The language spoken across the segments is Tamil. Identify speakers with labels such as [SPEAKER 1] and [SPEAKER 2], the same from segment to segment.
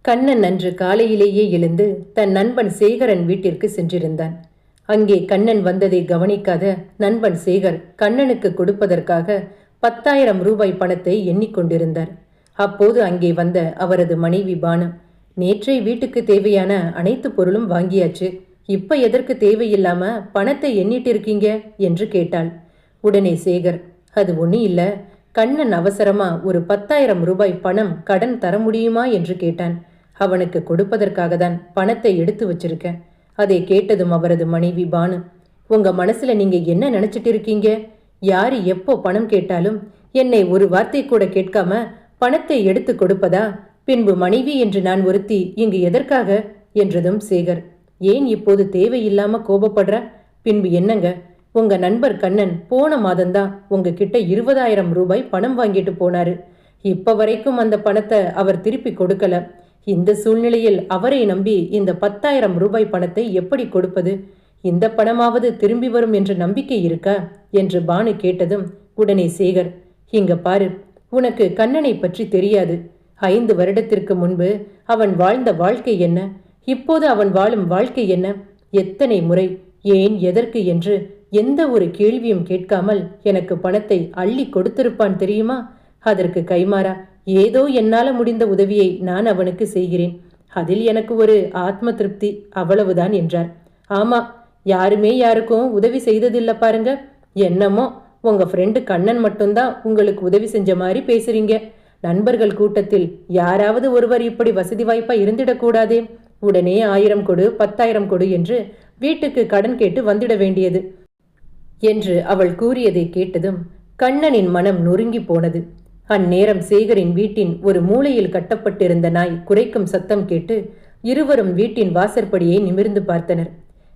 [SPEAKER 1] கண்ணன் அன்று காலையிலேயே எழுந்து தன் நண்பன் சேகரன் வீட்டிற்கு சென்றிருந்தான். அங்கே கண்ணன் வந்ததை கவனிக்காத நண்பன் சேகர் கண்ணனுக்கு கொடுப்பதற்காக 10,000 ரூபாய் பணத்தை எண்ணிக்கொண்டிருந்தார். அப்போது அங்கே வந்த அவரது மனைவி பானு, நேற்றே வீட்டுக்கு தேவையான அனைத்து பொருளும் வாங்கியாச்சு, இப்ப எதற்கு தேவையில்லாம பணத்தை எண்ணிட்டு இருக்கீங்க என்று கேட்டாள். உடனே சேகர், அது ஒன்றும் இல்ல, கண்ணன் அவசரமா ஒரு 10,000 ரூபாய் பணம் கடன் தர முடியுமா என்று கேட்டான். அவனுக்கு கொடுப்பதற்காக தான் பணத்தை எடுத்து வச்சிருக்கேன். அதை கேட்டதும் அவரது மனைவி பானு, உங்க மனசுல நீங்க என்ன நினைச்சிட்டு இருக்கீங்க? யாரு எப்போ பணம் கேட்டாலும் என்னை ஒரு வார்த்தை கூட கேட்காம பணத்தை எடுத்து கொடுப்பதா? பின்பு மனைவி என்று நான் ஒருத்தி இங்கு எதற்காக என்றதும் சேகர், ஏன் இப்போது தேவையில்லாம கோபப்படுற? பின்பு என்னங்க, உங்க நண்பர் கண்ணன் போன மாதம்தான் உங்ககிட்ட 20,000 ரூபாய் பணம் வாங்கிட்டு போனாரு. இப்ப வரைக்கும் அந்த பணத்தை அவர் திருப்பி கொடுக்கல. இந்த சூழ்நிலையில் அவரை நம்பி இந்த 10,000 ரூபாய் பணத்தை எப்படி கொடுப்பது? இந்த பணமாவது திரும்பி வரும் என்ற நம்பிக்கை இருக்கா என்று பானு கேட்டதும் உடனே சேகர், இங்க பாரு, உனக்கு கண்ணனை பற்றி தெரியாது. 5 வருடத்திற்கு முன்பு அவன் வாழ்ந்த வாழ்க்கை என்ன, இப்போது அவன் வாழும் வாழ்க்கை என்ன, எத்தனை முறை ஏன் எதற்கு என்று எந்த ஒரு கேள்வியும் கேட்காமல் எனக்கு பணத்தை அள்ளி கொடுத்திருப்பான் தெரியுமா? அதற்கு கைமாறா ஏதோ என்னால முடிந்த உதவியை நான் அவனுக்கு செய்கிறேன். அதில் எனக்கு ஒரு ஆத்ம திருப்தி, அவ்வளவுதான் என்றார். ஆமா, யாருமே யாருக்கும் உதவி செய்ததில்ல பாருங்க. என்னமோ உங்க ஃப்ரெண்டு கண்ணன் மட்டும்தான் உங்களுக்கு உதவி செஞ்ச மாதிரி பேசுறீங்க. நண்பர்கள் கூட்டத்தில் யாராவது ஒருவர் இப்படி வசதி வாய்ப்பா இருந்திடக்கூடாதே? உடனே 1000 கொடு, 10,000 கொடு என்று வீட்டுக்கு கடன் கேட்டு வந்துட வேண்டியது என்று அவள் கூறியதை கேட்டதும் கண்ணனின் மனம் நொறுங்கி போனது. அந்நேரம் சேகரின் வீட்டின் ஒரு மூலையில் கட்டப்பட்டிருந்த நாய் குரைக்கும் சத்தம் கேட்டு இருவரும் வீட்டின் வாசற்படியை நிமிர்ந்து பார்த்தனர்.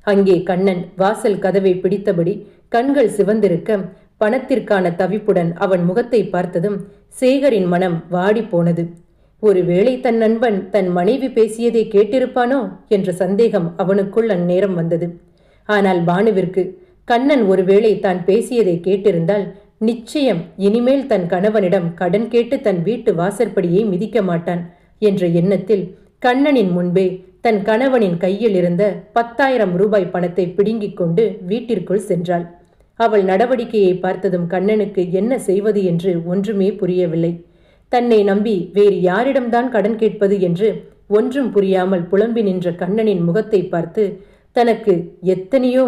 [SPEAKER 1] அங்கே கண்ணன் வாசல் கதவை பிடித்தபடி கண்கள் சிவந்திருக்க பணத்திற்கான தவிப்புடன் அவன் முகத்தை பார்த்ததும் சேகரின் மனம் வாடி போனது. ஒருவேளை தன் நண்பன் தன் மனைவி பேசியதை கேட்டிருப்பானோ என்ற சந்தேகம் அவனுக்குள் அந்நேரம் வந்தது. ஆனால் பானுவிற்கு கண்ணன் ஒருவேளை தான் பேசியதை கேட்டிருந்தால் நிச்சயம் இனிமேல் தன் கணவனிடம் கடன் கேட்டு தன் வீட்டு வாசற்படியை மிதிக்க மாட்டான் என்ற எண்ணத்தில் கண்ணனின் முன்பே தன் கணவனின் கையில் இருந்த 10,000 ரூபாய் பணத்தை பிடுங்கிக் கொண்டு வீட்டிற்குள் சென்றாள். அவள் நடவடிக்கையை பார்த்ததும் கண்ணனுக்கு என்ன செய்வது என்று ஒன்றுமே புரியவில்லை. தன்னை நம்பி வேறு யாரிடம்தான் கடன் கேட்பது என்று ஒன்றும் புரியாமல் புலம்பி நின்ற கண்ணனின் முகத்தை பார்த்து தனக்கு எத்தனையோ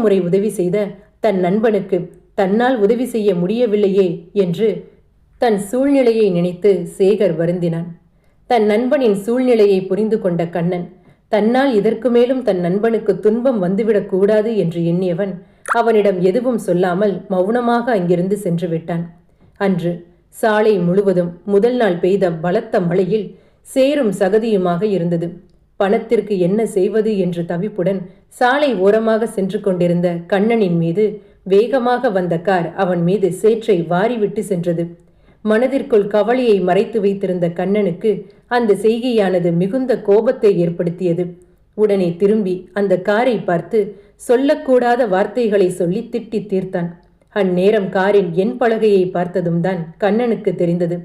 [SPEAKER 1] முறை உதவி செய்த தன் நண்பனுக்கு தன்னால் உதவி செய்ய முடியவில்லையே என்று தன் சூழ்நிலையை நினைத்து சேகர் வருந்தினான். தன் நண்பனின் சூழ்நிலையை புரிந்து கொண்ட கண்ணன் தன்னால் இதற்கு மேலும் தன் நண்பனுக்கு துன்பம் வந்துவிடக் கூடாது என்று எண்ணியவன் அவனிடம் எதுவும் சொல்லாமல் மௌனமாக அங்கிருந்து சென்று விட்டான். அன்று சாலை முழுவதும் முதல் நாள் பெய்த பலத்த மழையில் சேரும் சகதியுமாக இருந்தது. பணத்திற்கு என்ன செய்வது என்று தவிப்புடன் சாலை ஓரமாக சென்று கொண்டிருந்த கண்ணனின் மீது வேகமாக வந்த கார் அவன் மீது சேற்றை வாரிவிட்டு சென்றது. மனதிற்குள் கவலையை மறைத்து வைத்திருந்த கண்ணனுக்கு அந்த செய்கையானது மிகுந்த கோபத்தை ஏற்படுத்தியது. உடனே திரும்பி அந்த காரை பார்த்து சொல்லக்கூடாத வார்த்தைகளை சொல்லி திட்டி தீர்த்தான். அந்நேரம் காரின் எண் பலகையை பார்த்ததும் தான் கண்ணனுக்கு தெரிந்தது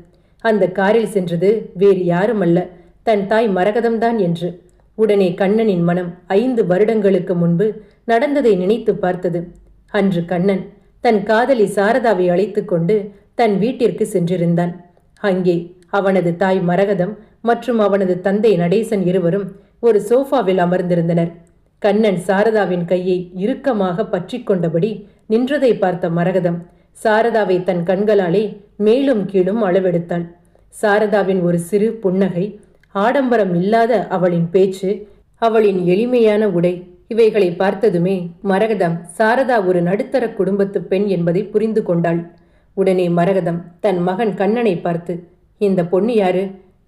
[SPEAKER 1] அந்த காரில் சென்றது வேறு யாருமல்ல, தன் தாய் மரகதம்தான் என்று. உடனே கண்ணனின் மனம் 5 வருடங்களுக்கு முன்பு நடந்ததை நினைத்து பார்த்தது. அன்று கண்ணன் தன் காதலி சாரதாவை அழைத்து கொண்டு தன் வீட்டிற்கு சென்றிருந்தான். அங்கே அவனது தாய் மரகதம் மற்றும் அவனது தந்தை நடேசன் இருவரும் ஒரு சோஃபாவில் அமர்ந்திருந்தனர். கண்ணன் சாரதாவின் கையை இறுக்கமாக பற்றி கொண்டபடி நின்றதை பார்த்த மரகதம் சாரதாவை தன் கண்களாலே மேலும் கீழும் அளவெடுத்தாள். சாரதாவின் ஒரு சிறு புன்னகை, ஆடம்பரம் இல்லாத அவளின் பேச்சு, அவளின் எளிமையான உடை, இவைகளை பார்த்ததுமே மரகதம் சாரதா ஒரு நடுத்தர குடும்பத்து பெண் என்பதை புரிந்து கொண்டாள். உடனே மரகதம் தன் மகன் கண்ணனை பார்த்து, இந்த பொண்ணு யாரு?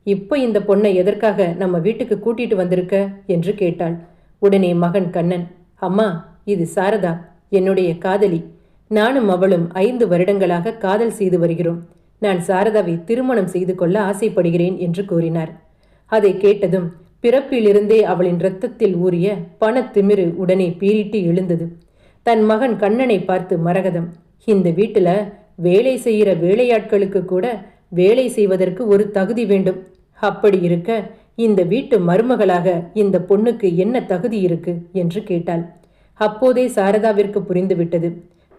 [SPEAKER 1] இப்போ இந்த பொண்ணை எதற்காக நம்ம வீட்டுக்கு கூட்டிட்டு வந்திருக்க என்று கேட்டாள். உடனே மகன் கண்ணன், அம்மா, இது சாரதா, என்னுடைய காதலி. நானும் அவளும் 5 வருடங்களாக காதல் செய்து வருகிறோம். நான் சாரதாவை திருமணம் செய்து கொள்ள ஆசைப்படுகிறேன் என்று கூறினார். அதை கேட்டதும் பிறப்பிலிருந்தே அவளின் இரத்தத்தில் ஊறிய பணத்திமிரு உடனே பீறிட்டு எழுந்தது. தன் மகன் கண்ணனை பார்த்து மரகதம், இந்த வீட்டுல வேலை செய்கிற வேலையாட்களுக்கு கூட வேலை செய்வதற்கு ஒரு தகுதி வேண்டும். அப்படி இருக்க இந்த வீட்டு மருமகளாக இந்த பொண்ணுக்கு என்ன தகுதி இருக்கு என்று கேட்டாள். அப்போதே சாரதாவிற்கு புரிந்துவிட்டது,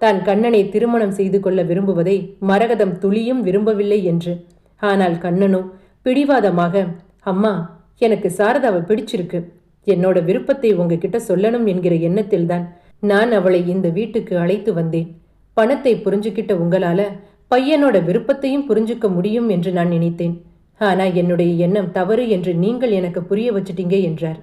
[SPEAKER 1] தான் கண்ணனை திருமணம் செய்து கொள்ள விரும்புவதை மரகதம் துளியும் விரும்பவில்லை என்று. ஆனால் கண்ணனோ பிடிவாதமாக, அம்மா, எனக்கு சாரதாவை பிடிச்சிருக்கு, என்னோட விருப்பத்தை உங்ககிட்ட சொல்லணும் என்கிற எண்ணத்தில்தான் நான் அவளை இந்த வீட்டுக்கு அழைத்து வந்தேன். பணத்தை புரிஞ்சுக்கிட்ட உங்களால பையனோட விருப்பத்தையும் புரிஞ்சுக்க முடியும் என்று நான் நினைத்தேன். ஆனா என்னுடைய எண்ணம் தவறு என்று நீங்கள் எனக்கு புரிய வச்சிட்டீங்க என்றார்.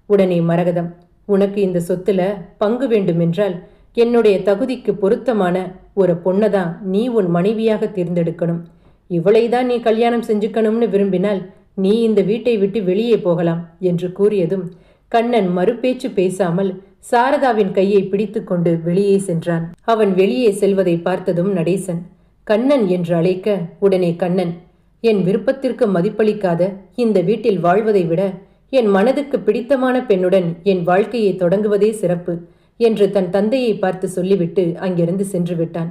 [SPEAKER 1] உடனே மரகதம், உனக்கு இந்த சொத்துல பங்கு வேண்டுமென்றால் என்னுடைய தகுதிக்கு பொருத்தமான ஒரு பொண்ணதான் நீ உன் மனைவியாக தேர்ந்தெடுக்கணும். இவளைதான் நீ கல்யாணம் செஞ்சுக்கணும்னு விரும்பினால் நீ இந்த வீட்டை விட்டு வெளியே போகலாம் என்று கூறியதும் கண்ணன் மறுபேச்சு பேசாமல் சாரதாவின் கையை பிடித்து கொண்டு வெளியே சென்றான். அவன் வெளியே செல்வதை பார்த்ததும் நடேசன் கண்ணன் என்று அழைக்க, உடனே கண்ணன், என் விருப்பத்திற்கு மதிப்பளிக்காத இந்த வீட்டில் வாழ்வதை விட என் மனதுக்கு பிடித்தமான பெண்ணுடன் என் வாழ்க்கையை தொடங்குவதே சிறப்பு என்று தன் தந்தையை பார்த்து சொல்லிவிட்டு அங்கிருந்து சென்று விட்டான்.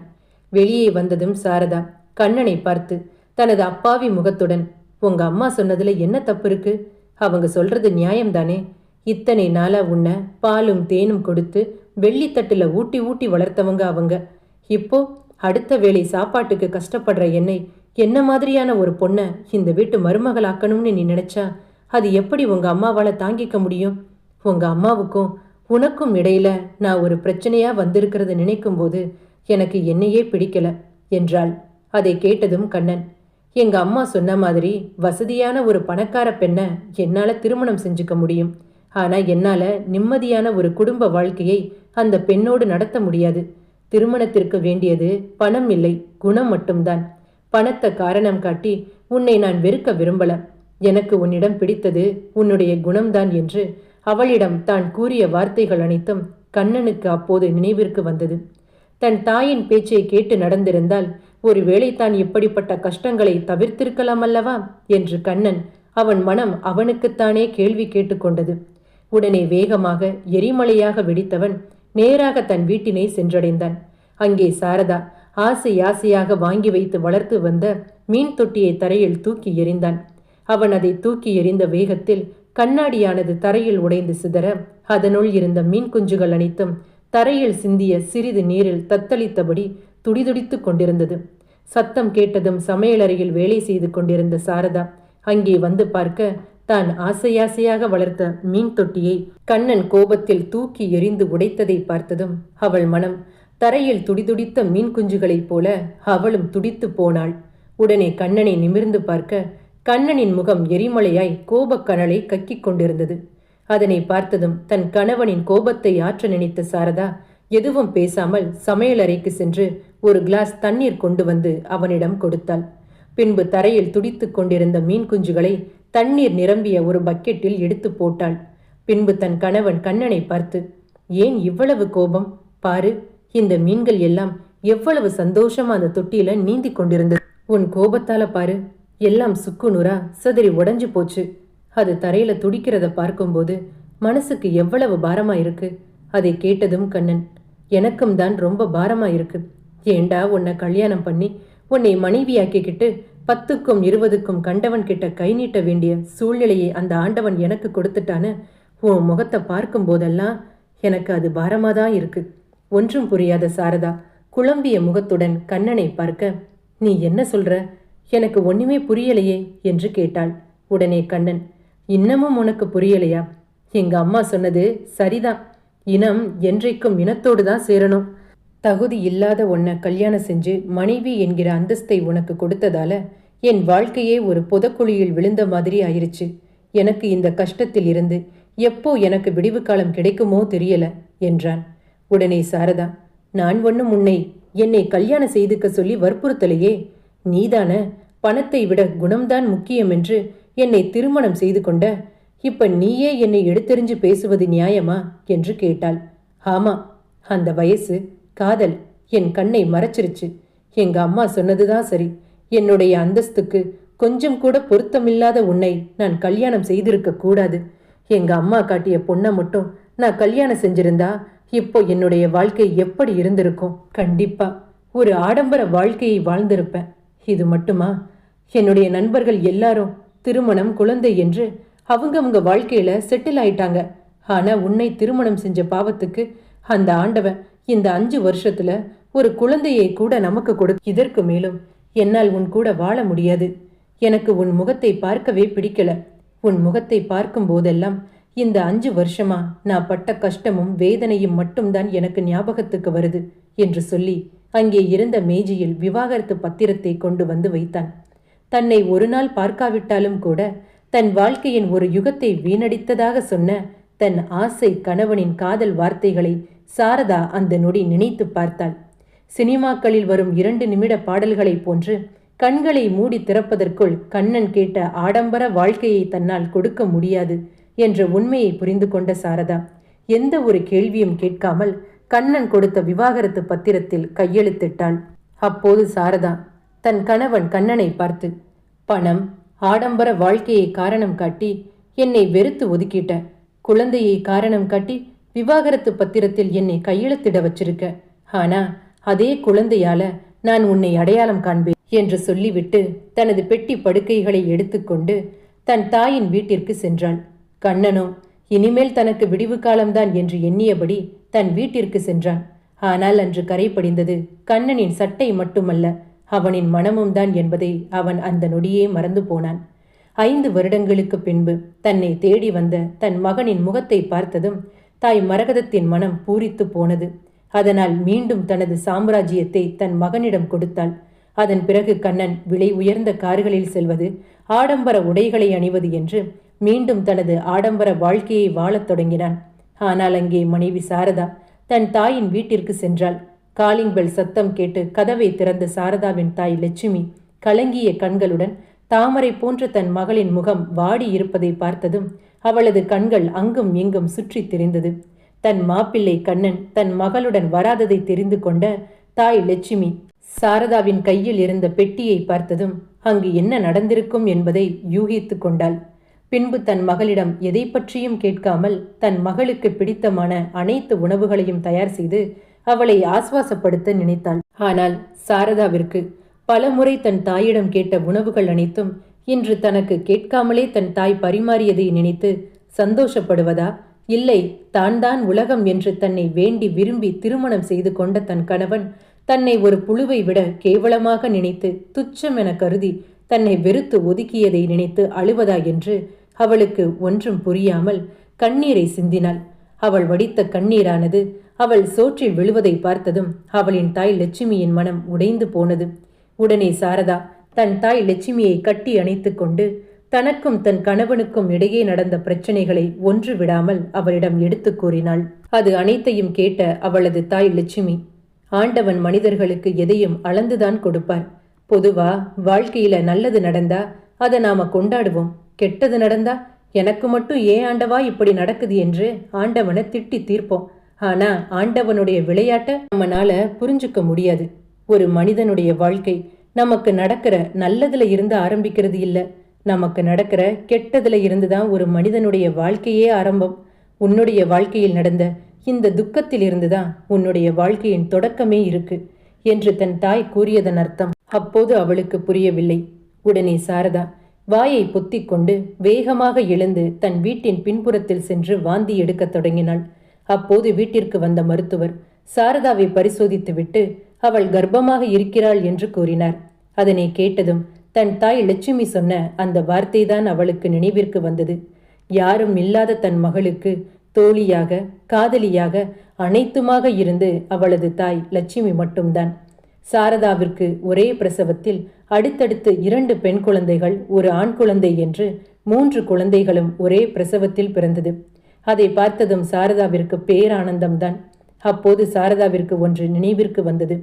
[SPEAKER 1] வெளியே வந்ததும் சாரதா கண்ணனை பார்த்து தனது அப்பாவி முகத்துடன், உங்க அம்மா சொன்னதுல என்ன தப்பு இருக்கு? அவங்க சொல்றது நியாயம்தானே? இத்தனை நாளா உன்னை பாலும் தேனும் கொடுத்து வெள்ளித்தட்டுல ஊட்டி ஊட்டி வளர்த்தவங்க அவங்க. இப்போ அடுத்த வேளை சாப்பாட்டுக்கு கஷ்டப்படுற என்னை என்ன மாதிரியான ஒரு பொண்ணை இந்த வீட்டு மருமகளாக்கணும்னு நீ நினைச்சா அது எப்படி உங்க அம்மாவால தாங்கிக்க முடியும்? உங்க அம்மாவுக்கும் உனக்கும் இடையில நான் ஒரு பிரச்சனையா வந்திருக்கிறத நினைக்கும் போது எனக்கு என்னையே பிடிக்கல என்றாள். அதை கேட்டதும் கண்ணன், எங்க அம்மா சொன்ன மாதிரி வசதியான ஒரு பணக்கார பெண்ணை என்னால திருமணம் செஞ்சுக்க முடியும். ஆனா என்னால நிம்மதியான ஒரு குடும்ப வாழ்க்கையை அந்த பெண்ணோடு நடத்த முடியாது. திருமணத்திற்கு வேண்டியது பணம் இல்லை, குணம் மட்டும்தான். பணத்தை காரணம் காட்டி உன்னை நான் வெறுக்க விரும்பல. எனக்கு உன்னிடம் பிடித்தது உன்னுடைய குணம்தான் என்று அவளிடம் தான் கூறிய வார்த்தைகள் அனைத்தும் கண்ணனுக்கு அப்போது நினைவிற்கு வந்தது. தன் தாயின் பேச்சை கேட்டு நடந்திருந்தால் ஒருவேளை தான் இப்படிப்பட்ட கஷ்டங்களை தவிர்த்திருக்கலாம் அல்லவா என்று கண்ணன் அவன் மனம் அவனுக்குத்தானே கேள்வி கேட்டுக்கொண்டது. உடனே வேகமாக எரிமலையாக வெடித்தவன் நேராக தன் வீட்டினை சென்றடைந்தான். அங்கே சாரதா ஆசை ஆசையாக வாங்கி வைத்து வளர்த்து வந்த மீன் தொட்டியை தரையில் தூக்கி எறிந்தான். அவன் அதை தூக்கி எறிந்த வேகத்தில் கண்ணாடியானது தரையில் உடைந்து சிதற அதனுள் இருந்த மீன் குஞ்சுகள் அனைத்தும் தரையில் சிந்திய சிறிது நீரில் தத்தளித்தபடி துடிதுடித்து கொண்டிருந்தது. சத்தம் கேட்டதும் சமையலறையில் வேலை செய்து கொண்டிருந்த சாரதா அங்கே வந்து பார்க்க தான் ஆசையாசையாக வளர்த்த மீன் தொட்டியை கண்ணன் கோபத்தில் தூக்கி எறிந்து உடைத்ததை பார்த்ததும் அவள் மனம் தரையில் துடிதுடித்த மீன் குஞ்சுகளைப் போல அவளும் துடித்து போனாள். உடனே கண்ணனை நிமிர்ந்து பார்க்க கண்ணனின் முகம் எரிமலையாய் கோபக்கனலை கக்கிக் கொண்டிருந்தது. அதனை பார்த்ததும் தன் கணவனின் கோபத்தை ஆற்ற நினைத்த சாரதா எதுவும் பேசாமல் சமையலறைக்கு சென்று ஒரு கிளாஸ் தண்ணீர் கொண்டு வந்து அவனிடம் கொடுத்தாள். பின்பு தரையில் துடித்து கொண்டிருந்த மீன் குஞ்சுகளை தண்ணீர் நிரம்பிய ஒரு பக்கெட்டில் எடுத்து போட்டாள். பின்பு தன் கணவன் கண்ணனை பார்த்து, ஏன் இவ்வளவு கோபம்? பாரு, இந்த மீன்கள் எல்லாம் எவ்வளவு சந்தோஷமா அந்த தொட்டியில நீந்தி கொண்டிருந்தது. உன் கோபத்தால பாரு, எல்லாம் சுக்கு நூறா சதறி உடைஞ்சு போச்சு. அது தரையில துடிக்கிறத பார்க்கும்போது மனசுக்கு எவ்வளவு பாரமா இருக்கு. அதை கேட்டதும் கண்ணன், எனக்கும் தான் ரொம்ப பாரமா இருக்கு. ஏண்டா உன்னை கல்யாணம் பண்ணி உன்னை மனைவியாக்கிக்கிட்டு 10க்கும் 20க்கும் கண்டவன் கிட்ட கை நீட்ட வேண்டிய சூழ்நிலையை அந்த ஆண்டவன் எனக்கு கொடுத்துட்டான்னு உன் முகத்தை பார்க்கும் போதெல்லாம் எனக்கு அது பாரமாதான் இருக்கு. ஒன்றும் புரியாத சாரதா குழம்பிய முகத்துடன் கண்ணனை பார்க்க, நீ என்ன சொல்ற? எனக்கு ஒண்ணுமே புரியலையே என்று கேட்டாள். உடனே கண்ணன், இன்னமும் உனக்கு புரியலையா? எங்க அம்மா சொன்னது சரிதான். இனம் என்றைக்கும் இனத்தோடு தான் சேரணும். தகுதி இல்லாத உன்னை கல்யாணம் செஞ்சு மனைவி என்கிற அந்தஸ்தை உனக்கு கொடுத்ததால என் வாழ்க்கையே ஒரு புதக்குழியில் விழுந்த மாதிரி ஆயிருச்சு. எனக்கு இந்த கஷ்டத்தில் இருந்து எப்போ எனக்கு விடிவு காலம் கிடைக்குமோ தெரியல என்றான். உடனே சாரதா, நான் ஒன்னும் உன்னை என்னை கல்யாணம் செய்துக்க சொல்லி வற்புறுத்தலையே. நீதான பணத்தை விட குணம்தான் முக்கியம் என்று என்னை திருமணம் செய்து கொண்ட. இப்ப நீயே என்னை எடுத்தெறிஞ்சு பேசுவது நியாயமா என்று கேட்டாள். ஆமா, அந்த வயசு காதல் என் கண்ணை மறைச்சிருச்சு. எங்க அம்மா சொன்னதுதான் சரி. என்னுடைய அந்தஸ்துக்கு கொஞ்சம் கூட பொருத்தமில்லாத உன்னை நான் கல்யாணம் செய்திருக்க கூடாது. எங்க அம்மா காட்டிய பொண்ணை மட்டும் நான் கல்யாணம் செஞ்சிருந்தா இப்போ என்னுடைய வாழ்க்கை எப்படி இருந்திருக்கும்? கண்டிப்பா ஒரு ஆடம்பர வாழ்க்கையை வாழ்ந்திருப்பேன். இது மட்டுமா? என்னுடைய நண்பர்கள் எல்லாரும் திருமணம், குழந்தை என்று அவங்க வாழ்க்கையில செட்டில் ஆயிட்டாங்க. ஆனா உன்னை திருமணம் செஞ்ச பாவத்துக்கு அந்த ஆண்டவன் இந்த 5 வருஷத்துல ஒரு குழந்தையை கூட நமக்கு இதற்கு மேலும் என்னால் உன் கூட வாழ முடியாது. எனக்கு உன் முகத்தை பார்க்கவே பிடிக்கல. உன் முகத்தை பார்க்கும் போதெல்லாம் இந்த 5 வருஷமா நான் பட்ட கஷ்டமும் வேதனையும் மட்டும்தான் எனக்கு ஞாபகத்துக்கு வருது என்று சொல்லி அங்கே இருந்த மேஜையில் விவாகரத்து பத்திரத்தை கொண்டு வந்து வைத்தான். தன்னை ஒரு நாள் பார்க்காவிட்டாலும் கூட தன் வாழ்க்கையின் ஒரு யுகத்தை வீணடித்ததாக சொன்ன தன் ஆசை கணவனின் காதல் வார்த்தைகளை சாரதா அந்த நொடி நினைத்து பார்த்தாள். சினிமாக்களில் வரும் 2 நிமிட பாடல்களைப் போன்று கண்களை மூடி திறப்பதற்குள் கண்ணன் கேட்ட ஆடம்பர வாழ்க்கையை தன்னால் கொடுக்க முடியாது என்ற உண்மையை புரிந்து கொண்ட சாரதா எந்த ஒரு கேள்வியும் கேட்காமல் கண்ணன் கொடுத்த விவாகரத்து பத்திரத்தில் கையெழுத்திட்டாள். அப்போது சாரதா தன் கணவன் கண்ணனை பார்த்து, பணம், ஆடம்பர வாழ்க்கையை காரணம் காட்டி என்னை வெறுத்து ஒதுக்கிட்ட, குழந்தையை காரணம் காட்டி விவாகரத்து பத்திரத்தில் என்னை கையெழுத்திட வச்சிருக்க, ஆனா அதே குழந்தையால நான் உன்னை அடையாளம் காண்பேன் என்று சொல்லிவிட்டு தனது பெட்டி படுக்கைகளை எடுத்துக்கொண்டு தன் தாயின் வீட்டிற்கு சென்றாள். கண்ணனோ இனிமேல் தனக்கு விடிவு காலம்தான் என்று எண்ணியபடி தன் வீட்டிற்கு சென்றான். ஆனால் அன்று கரை படிந்தது கண்ணனின் சட்டை மட்டுமல்ல, அவனின் மனமும் தான் என்பதை அவன் அந்த நொடியே மறந்து போனான். 5 வருடங்களுக்கு பின்பு தன்னை தேடி வந்த தன் மகனின் முகத்தை பார்த்ததும் தாய் மரகதத்தின் மனம் பூரித்து போனது. அதனால் மீண்டும் தனது சாம்ராஜ்யத்தை தன் மகனிடம் கொடுத்தாள். அதன் பிறகு கண்ணன் விலை உயர்ந்த கார்களில் செல்வது, ஆடம்பர உடைகளை அணிவது என்று மீண்டும் தனது ஆடம்பர வாழ்க்கையை வாழத் தொடங்கினான். ஆனால் அங்கே மனைவி சாரதா தன் தாயின் வீட்டிற்கு சென்றாள். காலிங் பெல் சத்தம் கேட்டு கதவை திறந்த சாரதாவின் தாய் லட்சுமி கலங்கிய கண்களுடன் தாமரை போன்ற தன் மகளின் முகம் வாடி இருப்பதை பார்த்ததும் அவளது கண்கள் அங்கும் இங்கும் சுற்றி திரிந்தது. தன் மாப்பிள்ளை கண்ணன் தன் மகளுடன் வராததை தெரிந்து கொண்ட தாய் லட்சுமி சாரதாவின் கையில் இருந்த பெட்டியை பார்த்ததும் அங்கு என்ன நடந்திருக்கும் என்பதை யூகித்து கொண்டாள். பின்பு தன் மகளிடம் எதை பற்றியும் கேட்காமல் தன் மகளுக்கு பிடித்தமான அனைத்து உணவுகளையும் தயார் செய்து அவளை ஆசுவாசப்படுத்த நினைத்தாள். ஆனால் சாரதாவிற்கு பலமுறை தன் தாயிடம் கேட்ட உணவுகள் அனைத்தும் இன்று தனக்கு கேட்காமலே தன் தாய் பரிமாறியதை நினைத்து சந்தோஷப்படுவதா, இல்லை தான் உலகம் என்று தன்னை வேண்டி விரும்பி திருமணம் செய்து கொண்ட தன் கணவன் தன்னை ஒரு புழுவை விட கேவலமாக நினைத்து துச்சம் என கருதி தன்னை வெறுத்து ஒதுக்கியதை நினைத்து அழுவதா என்று அவளுக்கு ஒன்றும் புரியாமல் கண்ணீரை சிந்தினாள். அவள் வடித்த கண்ணீரானது அவள் சோற்றில் விழுவதை பார்த்ததும் அவளின் தாய் லட்சுமியின் மனம் உடைந்து போனது. உடனே சாரதா தன் தாய் லட்சுமியை கட்டி அணைத்து கொண்டு தனக்கும் தன் கணவனுக்கும் இடையே நடந்த பிரச்சனைகளை ஒன்று விடாமல் அவளிடம் எடுத்து கூறினாள். அது அனைத்தையும் கேட்ட அவளது தாய் லட்சுமி, ஆண்டவன் மனிதர்களுக்கு எதையும் அளந்துதான் கொடுப்பார். பொதுவா வாழ்க்கையில நல்லது நடந்தா அதை நாம கொண்டாடுவோம், கெட்டது நடந்தா எனக்கு மட்டும் ஏன் ஆண்டவா இப்படி நடக்குது என்று ஆண்டவனை திட்டி தீர்ப்போம். ஆனா ஆண்டவனுடைய விளையாட்டை நம்மனால புரிஞ்சுக்க முடியாது. ஒரு மனிதனுடைய வாழ்க்கை நமக்கு நடக்கிற நல்லதுல இருந்து ஆரம்பிக்கிறது இல்ல, நமக்கு நடக்கிற கெட்டதுல இருந்துதான் ஒரு மனிதனுடைய வாழ்க்கையே ஆரம்பம். உன்னுடைய வாழ்க்கையில் நடந்த இந்த துக்கத்தில் இருந்துதான் உன்னுடைய வாழ்க்கையின் தொடக்கமே இருக்கு என்று தன் தாய் கூறியதன் அர்த்தம் அப்போது அவளுக்கு புரியவில்லை. உடனே சாரதா வாயை பொத்திக் கொண்டு வேகமாக எழுந்து தன் வீட்டின் பின்புறத்தில் சென்று வாந்தி எடுக்கத் தொடங்கினாள். அப்போது வீட்டிற்கு வந்த மருத்துவர் சாரதாவை பரிசோதித்துவிட்டு அவள் கர்ப்பமாக இருக்கிறாள் என்று கூறினார். அதனை கேட்டதும் தன் தாய் லட்சுமி சொன்ன அந்த வார்த்தைதான் அவளுக்கு நினைவிற்கு வந்தது. யாரும் இல்லாத தன் மகளுக்கு தோழியாக, காதலியாக, அனைத்துமாக இருந்து அவளது தாய் லட்சுமி மட்டும்தான். சாரதாவிற்கு ஒரே பிரசவத்தில் அடுத்தடுத்து 2 பெண் குழந்தைகள், ஒரு ஆண் குழந்தை என்று 3 குழந்தைகளும் ஒரே பிரசவத்தில் பிறந்தது. அதை பார்த்ததும் சாரதாவிற்கு பேரானந்தம்தான். அப்போது சாரதாவிற்கு ஒன்று நினைவிற்கு வந்தது.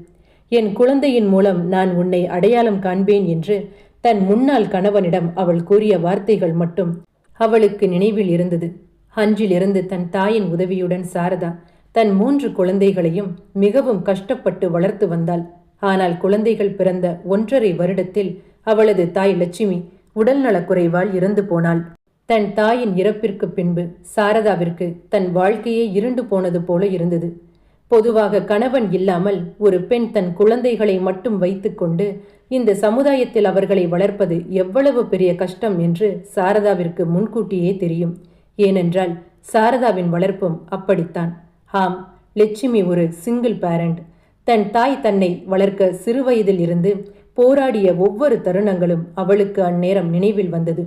[SPEAKER 1] என் குழந்தையின் மூலம் நான் உன்னை அடையாளம் காண்பேன் என்று தன் முன்னாள் கணவனிடம் அவள் கூறிய வார்த்தைகள் மட்டும் அவளுக்கு நினைவில் இருந்தது. அன்றிலிருந்து தன் தாயின் உதவியுடன் சாரதா தன் 3 குழந்தைகளையும் மிகவும் கஷ்டப்பட்டு வளர்த்து வந்தாள். ஆனால் குழந்தைகள் பிறந்த 1.5 வருடத்தில் அவளது தாய் லட்சுமி உடல் நலக்குறைவால் இறந்து போனாள். தன் தாயின் இறப்பிற்கு பின்பு சாரதாவிற்கு தன் வாழ்க்கையே இருண்டு போனது போல இருந்தது. பொதுவாக கணவன் இல்லாமல் ஒரு பெண் தன் குழந்தைகளை மட்டும் வைத்துக்கொண்டு இந்த சமுதாயத்தில் அவர்களை வளர்ப்பது எவ்வளவு பெரிய கஷ்டம் என்று சாரதாவிற்கு முன்கூட்டியே தெரியும். ஏனென்றால் சாரதாவின் வளர்ப்பும் அப்படித்தான். ஆம், லட்சுமி ஒரு சிங்கிள் பேரண்ட். தன் தாய் தன்னை வளர்க்க சிறுவயதில் இருந்து போராடிய ஒவ்வொரு தருணங்களும் அவளுக்கு அந்நேரம் நினைவில் வந்தது.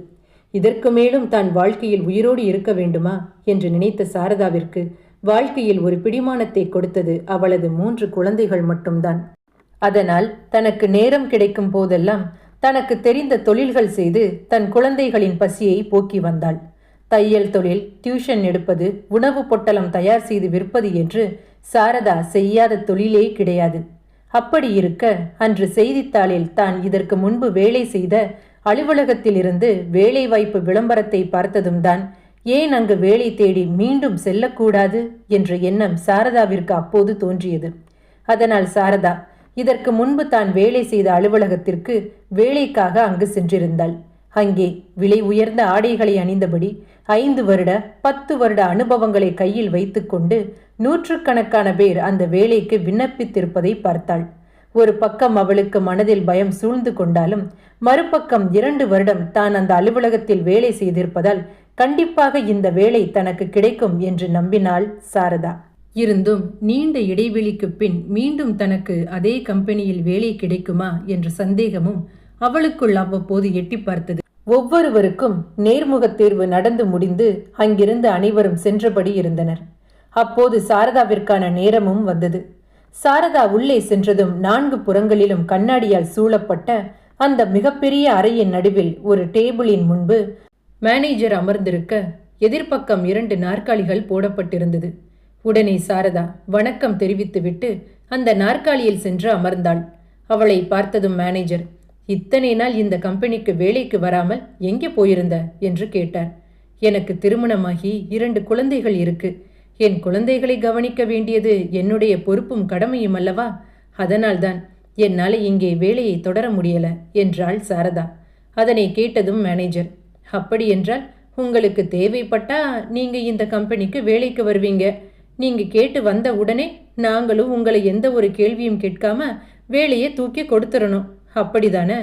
[SPEAKER 1] இதற்கு மேலும் தான் வாழ்க்கையில் உயிரோடு இருக்க வேண்டுமா என்று நினைத்த சாரதாவிற்கு வாழ்க்கையில் ஒரு பிடிமானத்தை கொடுத்தது அவளது 3 குழந்தைகள் மட்டும்தான். அதனால் தனக்கு நேரம் கிடைக்கும் போதெல்லாம் தனக்கு தெரிந்த தொழில்கள் செய்து தன் குழந்தைகளின் பசியை போக்கி வந்தாள். தையல் தொழில், டியூஷன் எடுப்பது, உணவு பொட்டலம் தயார் செய்து விற்பது என்று சாரதா செய்யாத தொழிலே கிடையாது. அப்படி இருக்க அன்று செய்தித்தாளில் தான் இதற்கு முன்பு வேலை செய்த அலுவலகத்திலிருந்து வேலைவாய்ப்பு விளம்பரத்தை பார்த்ததும் தான் ஏன் அங்கு வேலை தேடி மீண்டும் செல்லக்கூடாது என்ற எண்ணம் சாரதாவிற்கு அப்போது தோன்றியது. அதனால் சாரதா இதற்கு முன்பு தான் வேலை செய்த அலுவலகத்திற்கு வேலைக்காக அங்கு சென்றிருந்தாள். அங்கே விலை உயர்ந்த ஆடைகளை அணிந்தபடி 5 வருட 10 வருட அனுபவங்களை கையில் வைத்துக்கொண்டு 100கணக்கான பேர் அந்த வேலைக்கு விண்ணப்பித்திருப்பதை பார்த்தாள். ஒரு பக்கம் அவளுக்கு மனதில் பயம் சூழ்ந்து கொண்டாலும் மறுபக்கம் 2 வருடம் தான் அந்த அலுவலகத்தில் வேலை செய்திருப்பதால் கண்டிப்பாக இந்த வேலை தனக்கு கிடைக்கும் என்று நம்பினாள் சாரதா. இருந்தும் நீண்ட இடைவெளிக்கு பின் மீண்டும் தனக்கு அதே கம்பெனியில் வேலை கிடைக்குமா என்ற சந்தேகமும் அவளுக்குள் அவ்வப்போது எட்டி பார்த்தது. ஒவ்வொருவருக்கும் நேர்முகத் தேர்வு நடந்து முடிந்து அங்கிருந்து அனைவரும் சென்றபடி இருந்தனர். அப்போது சாரதாவிற்கான நேரமும் வந்தது. சாரதா உள்ளே சென்றதும் 4 புறங்களிலும் கண்ணாடியால் சூழப்பட்ட அந்த மிகப்பெரிய அறையின் நடுவில் ஒரு டேபிளின் முன்பு மேனேஜர் அமர்ந்திருக்க எதிர்ப்பக்கம் 2 நாற்காலிகள் போடப்பட்டிருந்தது. உடனே சாரதா வணக்கம் தெரிவித்துவிட்டு அந்த நாற்காலியில் சென்று அமர்ந்தாள். அவளை பார்த்ததும் மேனேஜர், இத்தனை நாள் இந்த கம்பெனிக்கு வேலைக்கு வராமல் எங்கே போயிருந்த என்று கேட்டார். எனக்கு திருமணமாகி 2 குழந்தைகள் இருக்கு. என் குழந்தைகளை கவனிக்க வேண்டியது என்னுடைய பொறுப்பும் கடமையும் அல்லவா? அதனால்தான் என்னால் இங்கே வேலையை தொடர முடியல என்றாள் சாரதா. அதனை கேட்டதும் மேனேஜர், அப்படி என்றால் உங்களுக்கு தேவைப்பட்டா நீங்க இந்த கம்பெனிக்கு வேலைக்கு வருவீங்க. நீங்க கேட்டு வந்த உடனே நாங்களும் உங்களை எந்த ஒரு கேள்வியும் கேட்காம வேலையை தூக்கி கொடுத்துடணும், அப்படிதானே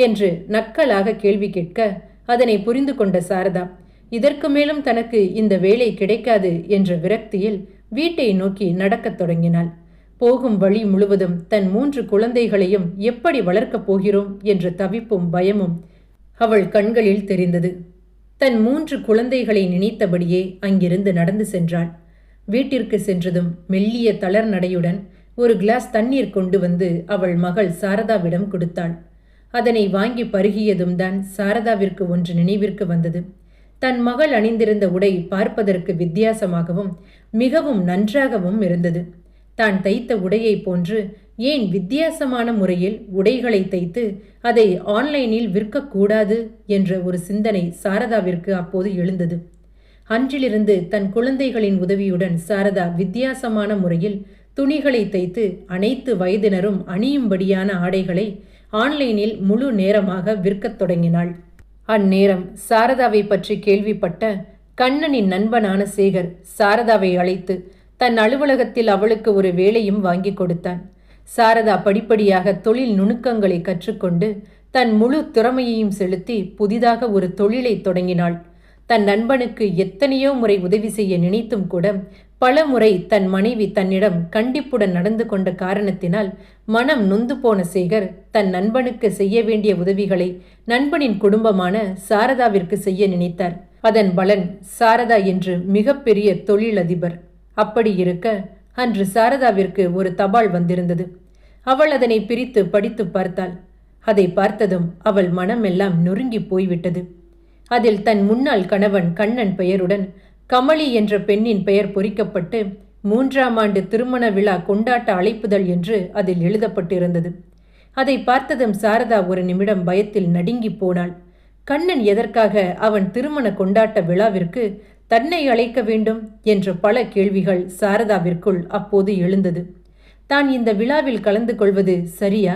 [SPEAKER 1] என்று நக்கலாக கேள்வி கேட்க அதனை புரிந்து கொண்ட சாரதா இதற்கு மேலும் தனக்கு இந்த வேலை கிடைக்காது என்ற விரக்தியில் வீட்டை நோக்கி நடக்கத் தொடங்கினாள். போகும் வழி முழுவதும் தன் 3 குழந்தைகளையும் எப்படி வளர்க்கப் போகிறோம் என்ற தவிப்பும் பயமும் அவள் கண்களில் தெரிந்தது. தன் 3 குழந்தைகளை நினைத்தபடியே அங்கிருந்து நடந்து சென்றாள். வீட்டிற்கு சென்றதும் மெல்லிய தளர் நடையுடன் ஒரு கிளாஸ் தண்ணீர் கொண்டு வந்து அவள் மகள் சாரதாவிடம் கொடுத்தாள். அதனை வாங்கி பருகியதும் தான் சாரதாவிற்கு ஒன்று நினைவிற்கு வந்தது. தன் மகள் அணிந்திருந்த உடை பார்ப்பதற்கு வித்தியாசமாகவும் மிகவும் நன்றாகவும் இருந்தது. தான் தைத்த உடையை போன்று ஏன் வித்தியாசமான முறையில் உடைகளை தைத்து அதை ஆன்லைனில் விற்கக்கூடாது என்ற ஒரு சிந்தனை சாரதாவிற்கு அப்போது எழுந்தது. அன்றிலிருந்து தன் குழந்தைகளின் உதவியுடன் சாரதா வித்தியாசமான முறையில் துணிகளை தைத்து அனைத்து வயதினரும் அணியும்படியான ஆடைகளை ஆன்லைனில் முழு நேரமாக விற்கத் தொடங்கினாள். அந்நேரம் சாரதாவை பற்றி கேள்விப்பட்ட கண்ணனின் நண்பனான சேகர் சாரதாவை அழைத்து தன் அலுவலகத்தில் அவளுக்கு ஒரு வேலையும் வாங்கி கொடுத்தான். சாரதா படிப்படியாக தொழில் நுணுக்கங்களை கற்றுக்கொண்டு தன் முழு திறமையையும் செலுத்தி புதிதாக ஒரு தொழிலை தொடங்கினாள். தன் நண்பனுக்கு எத்தனையோ முறை உதவி செய்ய நினைத்தும் கூட பல முறை தன் மனைவி தன்னிடம் கண்டிப்புடன் நடந்து கொண்ட காரணத்தினால் மனம் நொந்து போன சேகர் தன் நண்பனுக்கு செய்ய வேண்டிய உதவிகளை நண்பனின் குடும்பமான சாரதாவிற்கு செய்ய நினைத்தார். அதன் பலன் சாரதா என்று மிகப்பெரிய தொழிலதிபர். அப்படி இருக்க அன்று சாரதாவிற்கு ஒரு தபால் வந்திருந்தது. அவள் அதனை பிரித்து படித்து பார்த்தாள். அதை பார்த்ததும் அவள் மனமெல்லாம் நொறுங்கி போய்விட்டது. அதில் தன் முன்னாள் கணவன் கண்ணன் பெயருடன் கமலி என்ற பெண்ணின் பெயர் பொறிக்கப்பட்டு 3ஆம் ஆண்டு திருமண விழா கொண்டாட்ட அழைப்புதல் என்று அதில் எழுதப்பட்டிருந்தது. அதை பார்த்ததும் சாரதா ஒரு நிமிடம் பயத்தில் நடுங்கி போனாள். கண்ணன் எதற்காக அவன் திருமண கொண்டாட்ட விழாவிற்கு தன்னை அழைக்க வேண்டும் என்ற பல கேள்விகள் சாரதாவிற்குள் அப்போது எழுந்தது. தான் இந்த விழாவில் கலந்து கொள்வது சரியா?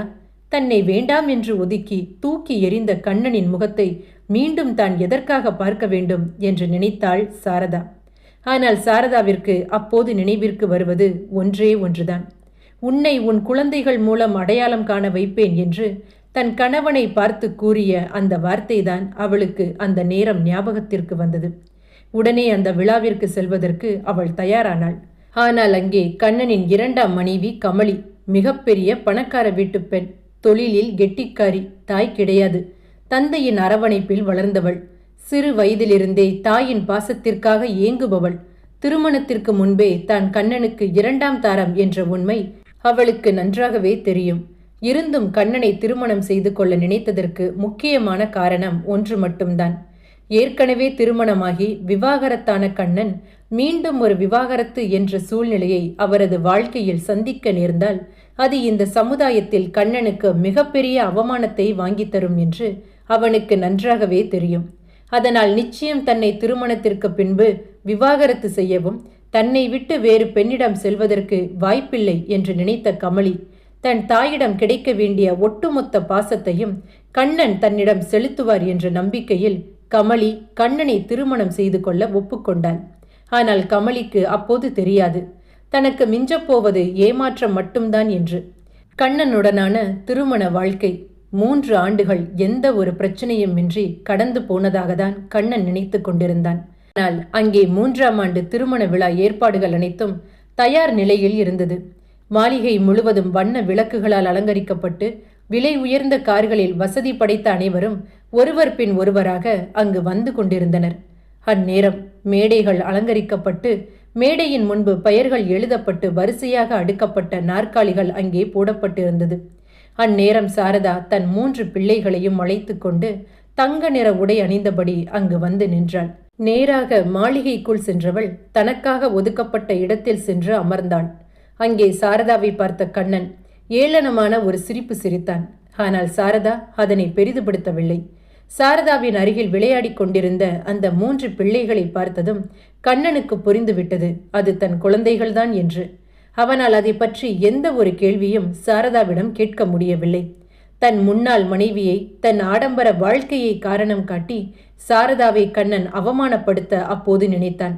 [SPEAKER 1] தன்னை வேண்டாம் என்று ஒதுக்கி தூக்கி எறிந்த கண்ணனின் முகத்தை மீண்டும் தான் எதற்காக பார்க்க வேண்டும் என்று நினைத்தாள் சாரதா. ஆனால் சாரதாவிற்கு அப்போது நினைவிற்கு வருவது ஒன்றே ஒன்றுதான். உன்னை உன் குழந்தைகள் மூலம் அடையாளம் காண வைப்பேன் என்று தன் கணவனை பார்த்து கூறிய அந்த வார்த்தைதான் அவளுக்கு அந்த நேரம் ஞாபகத்திற்கு வந்தது. உடனே அந்த விழாவிற்கு செல்வதற்கு அவள் தயாரானாள். ஆனால் அங்கே கண்ணனின் இரண்டாம் மனைவி கமலி மிகப்பெரிய பணக்கார வீட்டு பெண், தொழிலில் கெட்டிக்காரி, தாய் கிடையாது. தந்தையின் அரவணைப்பில் வளர்ந்தவள், சிறு வயதிலிருந்தே தாயின் பாசத்திற்காக ஏங்குபவள். திருமணத்திற்கு முன்பே தான் கண்ணனுக்கு இரண்டாம் தாரம் என்ற உண்மை அவளுக்கு நன்றாகவே தெரியும். இருந்தும் கண்ணனை திருமணம் செய்து கொள்ள நினைத்ததற்கு முக்கியமான காரணம் ஒன்று மட்டும்தான். ஏற்கனவே திருமணமாகி விவாகரத்தான கண்ணன் மீண்டும் ஒரு விவாகரத்து என்ற சூழ்நிலையை அவரது வாழ்க்கையில் சந்திக்க நேர்ந்தால் அது இந்த சமுதாயத்தில் கண்ணனுக்கு மிகப்பெரிய அவமானத்தை வாங்கித்தரும் என்று அவனுக்கு நன்றாகவே தெரியும். அதனால் நிச்சயம் தன்னை திருமணத்திற்கு பின்பு விவாகரத்து செய்யவும் தன்னை விட்டு வேறு பெண்ணிடம் செல்வதற்கு வாய்ப்பில்லை என்று நினைத்த கமலி தன் தாயிடம் கிடைக்க வேண்டிய ஒட்டுமொத்த பாசத்தையும் கண்ணன் தன்னிடம் செலுத்துவார் என்ற நம்பிக்கையில் கமலி கண்ணனை திருமணம் செய்து கொள்ள ஒப்புக்கொண்டாள். ஆனால் கமலிக்கு அப்போது தெரியாது தனக்கு மிஞ்சப்போவது ஏமாற்றம் மட்டும்தான் என்று. கண்ணனுடனான திருமண வாழ்க்கை 3 ஆண்டுகள் எந்த ஒரு பிரச்சனையும் இன்றி கடந்து போனதாகத்தான் கண்ணன் நினைத்து கொண்டிருந்தான். ஆனால் அங்கே 3ஆம் ஆண்டு திருமண விழா ஏற்பாடுகள் அனைத்தும் தயார் நிலையில் இருந்தது. மாளிகை முழுவதும் வண்ண விளக்குகளால் அலங்கரிக்கப்பட்டு விலை உயர்ந்த கார்களில் வசதி படைத்த அனைவரும் ஒருவர் பின் ஒருவராக அங்கு வந்து கொண்டிருந்தனர். அந்நேரம் மேடைகள் அலங்கரிக்கப்பட்டு மேடையின் முன்பு பெயர்கள் எழுதப்பட்டு வரிசையாக அடுக்கப்பட்ட நாற்காலிகள் அங்கே போடப்பட்டிருந்தது. அந்நேரம் சாரதா தன் 3 பிள்ளைகளையும் அழைத்து கொண்டு தங்க நிற உடை அணிந்தபடி அங்கு வந்து நின்றாள். நேராக மாளிகைக்குள் சென்றவள் தனக்காக ஒதுக்கப்பட்ட இடத்தில் சென்று அமர்ந்தாள். அங்கே சாரதாவை பார்த்த கண்ணன் ஏளனமான ஒரு சிரிப்பு சிரித்தான். ஆனால் சாரதா அதனை பெரிதுபடுத்தவில்லை. சாரதாவின் அருகில் விளையாடி கொண்டிருந்த அந்த 3 பிள்ளைகளை பார்த்ததும் கண்ணனுக்கு புரிந்துவிட்டது அது தன் குழந்தைகள்தான் என்று. அவனால் அதை பற்றி எந்த ஒரு கேள்வியும் சாரதாவிடம் கேட்க முடியவில்லை. தன் முன்னாள் மனைவியை, தன் ஆடம்பர வாழ்க்கையை காரணம் காட்டி சாரதாவை கண்ணன் அவமானப்படுத்த அப்போது நினைத்தான்.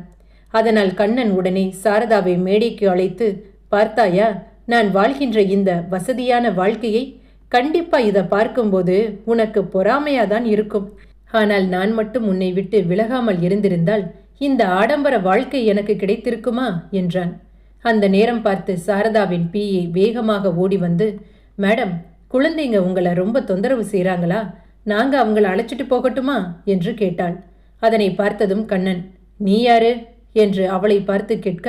[SPEAKER 1] அதனால் கண்ணன் உடனே சாரதாவை மேடைக்கு அழைத்து, பார்த்தாயா நான் வாழ்கின்ற இந்த வசதியான வாழ்க்கையை? கண்டிப்பா இதை பார்க்கும்போது உனக்கு பொறாமையாதான் இருக்கும். ஆனால் நான் மட்டும் உன்னை விட்டு விலகாமல் இருந்திருந்தால் இந்த ஆடம்பர வாழ்க்கை எனக்கு கிடைத்திருக்குமா என்றான். அந்த நேரம் பார்த்து சாரதாவின் பிஏ வேகமாக ஓடி வந்து, மேடம், குழந்தைங்க உங்களை ரொம்ப தொந்தரவு செய்கிறாங்களா? நாங்க அவங்கள அழைச்சிட்டு போகட்டுமா என்று கேட்டாள். அதனை பார்த்ததும் கண்ணன், நீ யாரு என்று அவளை பார்த்து கேட்க,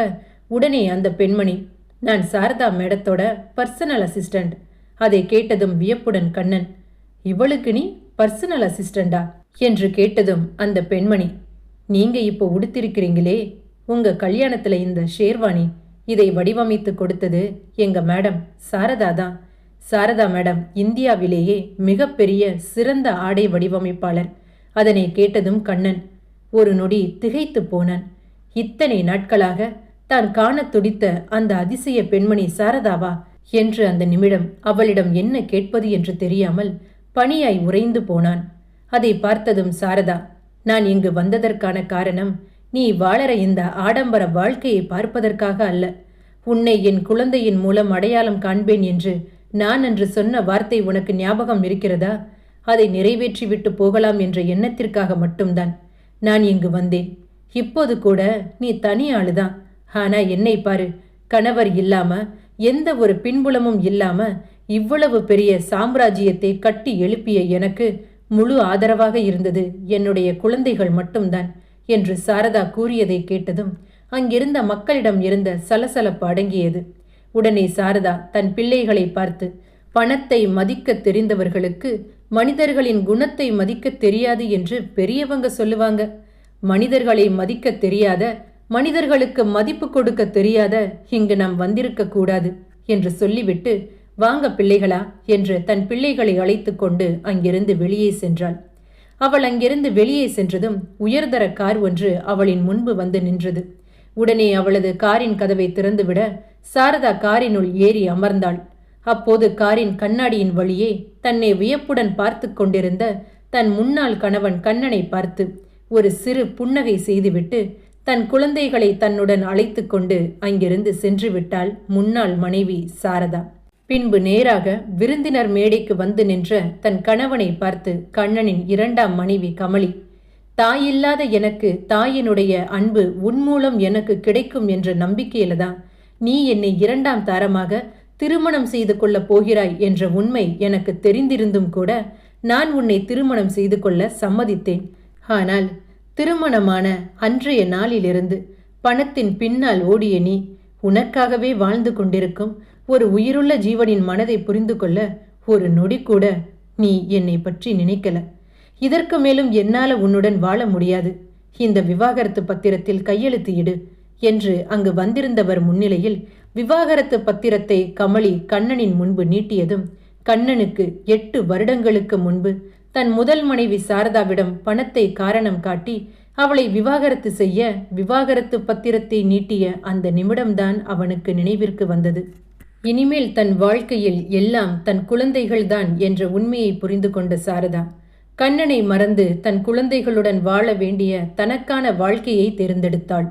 [SPEAKER 1] உடனே அந்த பெண்மணி, நான் சாரதா மேடத்தோட பர்சனல் அசிஸ்டண்ட். அதை கேட்டதும் வியப்புடன் கண்ணன், இவளுக்கு நீ பர்சனல் அசிஸ்டண்டா என்று கேட்டதும் அந்த பெண்மணி, நீங்க இப்போ உடுத்திருக்கிறீங்களே, உங்க கல்யாணத்துல இந்த ஷேர்வானி, இதை வடிவமைத்து கொடுத்தது எங்க மேடம் சாரதா தான். சாரதா மேடம் இந்தியாவிலேயே மிகப்பெரிய சிறந்த ஆடை வடிவமைப்பாளர். அதனை கேட்டதும் கண்ணன் ஒரு நொடி திகைத்து போனான். இத்தனை நாட்களாக தான் காண துடித்த அந்த அதிசய பெண்மணி சாரதாவா என்று அந்த நிமிடம் அவளிடம் என்ன கேட்பது என்று தெரியாமல் பணியாய் உறைந்து போனான். அதை பார்த்ததும் சாரதா, நான் இங்கு வந்ததற்கான காரணம் நீ வாழற இந்த ஆடம்பர வாழ்க்கையை பார்ப்பதற்காக அல்ல. உன்னை என் குழந்தையின் மூலம் அடையாளம் காண்பேன் என்று நான் அன்று சொன்ன வார்த்தை உனக்கு ஞாபகம் இருக்கிறதா? அதை நிறைவேற்றிவிட்டு போகலாம் என்ற எண்ணத்திற்காக மட்டும்தான் நான் இங்கு வந்தேன். இப்போது கூட நீ தனி ஆளுதான். ஆனா என்னை பாரு, கணவர் இல்லாம எந்த ஒரு பின்புலமும் இல்லாம இவ்வளவு பெரிய சாம்ராஜ்யத்தை கட்டி எழுப்பிய எனக்கு முழு ஆதரவாக இருந்தது என்னுடைய குழந்தைகள் மட்டும்தான் என்று சாரதா கூறியதை கேட்டதும் அங்கிருந்த மக்களிடம் இருந்த சலசலப்பு அடங்கியது. உடனே சாரதா தன் பிள்ளைகளை பார்த்து, பணத்தை மதிக்க தெரிந்தவர்களுக்கு மனிதர்களின் குணத்தை மதிக்க தெரியாது என்று பெரியவங்க சொல்லுவாங்க. மனிதர்களை மதிக்க தெரியாத, மனிதர்களுக்கு மதிப்பு கொடுக்க தெரியாத இங்கு நாம் வந்திருக்க கூடாது என்று சொல்லிவிட்டு, வாங்க பிள்ளைகளா என்று தன் பிள்ளைகளை அழைத்து கொண்டு அங்கிருந்து வெளியே சென்றாள். அவள் அங்கிருந்து வெளியே சென்றதும் உயர்தர கார் ஒன்று அவளின் முன்பு வந்து நின்றது. உடனே அவளது காரின் கதவை திறந்துவிட சாரதா காரினுள் ஏறி அமர்ந்தாள். அப்போது காரின் கண்ணாடியின் வழியே தன்னை வியப்புடன் பார்த்து கொண்டிருந்த தன் முன்னாள் கணவன் கண்ணனை பார்த்து ஒரு சிறு புன்னகை செய்துவிட்டு தன் குழந்தைகளை தன்னுடன் அழைத்து கொண்டு அங்கிருந்து சென்று விட்டாள் முன்னாள் மனைவி சாரதா. பின்பு நேராக விருந்தினர் மேடைக்கு வந்து நின்ற தன் கணவனை பார்த்து கண்ணனின் இரண்டாம் மனைவி கமலி, தாயில்லாத எனக்கு தாயினுடைய அன்பு உன்மூலம் எனக்கு கிடைக்கும் என்ற நம்பிக்கையில தான் நீ என்னை இரண்டாம் தாரமாக திருமணம் செய்து கொள்ளப் போகிறாய் என்ற உண்மை எனக்கு தெரிந்திருந்தும் கூட நான் உன்னை திருமணம் செய்து கொள்ள சம்மதித்தேன். ஆனால் திருமணமான அன்றைய நாளிலிருந்து பணத்தின் பின்னால் ஓடிய நீ உனக்காகவே வாழ்ந்து கொண்டிருக்கும் ஒரு உயிருள்ள ஜீவனின் மனதை புரிந்து கொள்ள ஒரு நொடி கூட நீ என்னை பற்றி நினைக்கல. இதற்கு மேலும் என்னால உன்னுடன் வாழ முடியாது. இந்த விவாகரத்து பத்திரத்தில் கையெழுத்து இடு என்று அங்கு வந்திருந்தவர் முன்னிலையில் விவாகரத்து பத்திரத்தை கமலி கண்ணனின் முன்பு நீட்டியதும் கண்ணனுக்கு 8 வருடங்களுக்கு முன்பு தன் முதல் மனைவி சாரதாவிடம் பணத்தை காரணம் காட்டி அவளை விவாகரத்து செய்ய விவாகரத்து பத்திரத்தை நீட்டிய அந்த நிமிடம்தான் அவனுக்கு நினைவிற்கு வந்தது. இனிமேல் தன் வாழ்க்கையில் எல்லாம் தன் குழந்தைகள்தான் என்ற உண்மையை புரிந்து கொண்ட சாரதா கண்ணனை மறந்து தன் குழந்தைகளுடன் வாழ வேண்டிய தனக்கான வாழ்க்கையை தேர்ந்தெடுத்தாள்.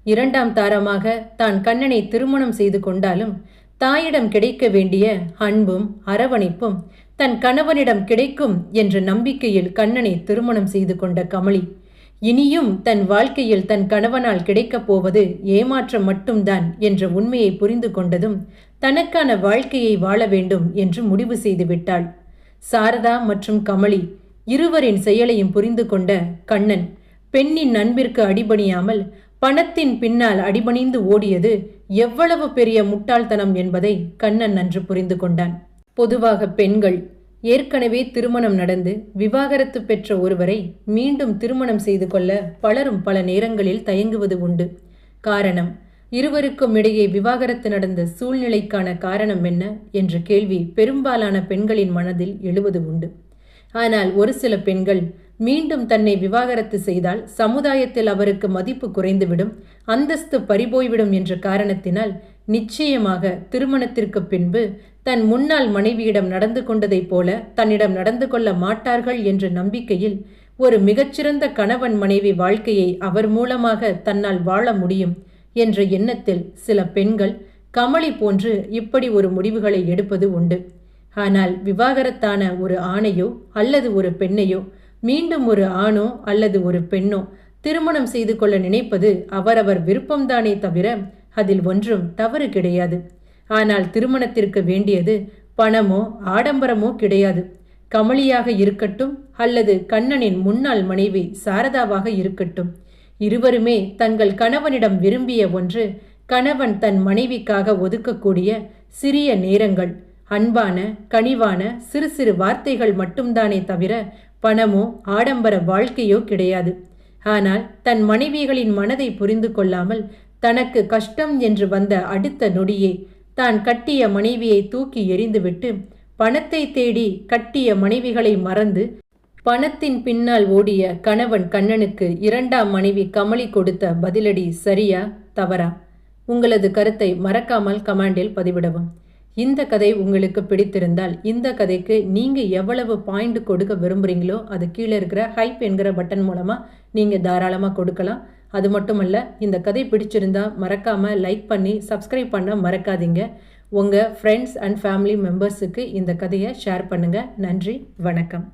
[SPEAKER 1] இரண்டாம் தாரமாக தான் கண்ணனை திருமணம் செய்து கொண்டாலும் தாயிடம் கிடைக்க வேண்டிய அன்பும் அரவணைப்பும் தன் கணவனிடம் கிடைக்கும் என்ற நம்பிக்கையில் கண்ணனை திருமணம் செய்து கொண்ட கமலி இனியும் தன் வாழ்க்கையில் தன் கணவனால் கிடைக்கப் போவது ஏமாற்றம் மட்டும்தான் என்ற உண்மையை புரிந்து கொண்டதும் தனக்கான வாழ்க்கையை வாழ வேண்டும் என்று முடிவு செய்து விட்டாள். சாரதா மற்றும் கமலி இருவரின் செயலையும் புரிந்து கொண்ட கண்ணன் பெண்ணின் அன்பிற்கு அடிபணியாமல் பணத்தின் பின்னால் அடிபணிந்து ஓடியது எவ்வளவு பெரிய முட்டாள்தனம் என்பதை கண்ணன் நன்று புரிந்து கொண்டான். பொதுவாக பெண்கள் ஏற்கனவே திருமணம் நடந்து விவாகரத்து பெற்ற ஒருவரை மீண்டும் திருமணம் செய்து கொள்ள பலரும் பல நேரங்களில் தயங்குவது உண்டு. காரணம், இருவருக்கும் இடையே விவாகரத்து நடந்த சூழ்நிலைக்கான காரணம் என்ன என்ற கேள்வி பெரும்பாலான பெண்களின் மனதில் எழுவது உண்டு. ஆனால் ஒரு சில பெண்கள் மீண்டும் தன்னை விவாகரத்து செய்தால் சமுதாயத்தில் அவருக்கு மதிப்பு குறைந்துவிடும், அந்தஸ்து பறிபோய்விடும் என்ற காரணத்தினால் நிச்சயமாக திருமணத்திற்கு பின்பு தன் முன்னாள் மனைவியிடம் நடந்து கொண்டதைப் போல தன்னிடம் நடந்து கொள்ள மாட்டார்கள் என்ற நம்பிக்கையில் ஒரு மிகச்சிறந்த கணவன் மனைவி வாழ்க்கையை அவர் மூலமாக தன்னால் வாழ முடியும் என்ற எண்ணத்தில் சில பெண்கள் கமலி போன்று இப்படி ஒரு முடிவுகளை எடுப்பது உண்டு. ஆனால் விவாகரத்தான ஒரு ஆணையோ அல்லது ஒரு பெண்ணையோ மீண்டும் ஒரு ஆணோ அல்லது ஒரு பெண்ணோ திருமணம் செய்து கொள்ள நினைப்பது அவரவர் விருப்பம்தானே தவிர அதில் ஒன்றும் தவறு கிடையாது. ஆனால் திருமணத்திற்கு வேண்டியது பணமோ ஆடம்பரமோ கிடையாது. கமலியாக இருக்கட்டும் அல்லது கண்ணனின் முன்னாள் மனைவி சாரதாவாக இருக்கட்டும், இருவருமே தங்கள் கணவனிடம் விரும்பிய ஒன்று கணவன் தன் மனைவிக்காக ஒதுக்கக்கூடிய சிறிய நேரங்கள், அன்பான கனிவான சிறு சிறு வார்த்தைகள் மட்டும்தானே தவிர பணமோ ஆடம்பர வாழ்க்கையோ கிடையாது. ஆனால் தன் மனைவிகளின் மனதை புரிந்து கொள்ளாமல் தனக்கு கஷ்டம் என்று வந்த அடுத்த நொடியே தான் கட்டிய மனைவியை தூக்கி எறிந்துவிட்டு பணத்தை தேடி கட்டிய மனைவிகளை மறந்து பணத்தின் பின்னால் ஓடிய கணவன் கண்ணனுக்கு இரண்டாம் மனைவி கமலி கொடுத்த பதிலடி சரியா தவறா? உங்களது கருத்தை மறக்காமல் கமெண்டில் பதிவிடவும். இந்த கதை உங்களுக்கு பிடித்திருந்தால் இந்த கதைக்கு நீங்கள் எவ்வளவு பாயிண்ட் கொடுக்க விரும்புகிறீங்களோ அது கீழே இருக்கிற ஹைப் என்கிற பட்டன் மூலமாக நீங்கள் தாராளமாக கொடுக்கலாம். அது மட்டுமல்ல, இந்த கதை பிடிச்சிருந்தா மறக்காமல் லைக் பண்ணி சப்ஸ்கிரைப் பண்ண மறக்காதீங்க. உங்கள் ஃப்ரெண்ட்ஸ் அண்ட் ஃபேமிலி மெம்பர்ஸுக்கு இந்த கதையை ஷேர் பண்ணுங்கள். நன்றி, வணக்கம்.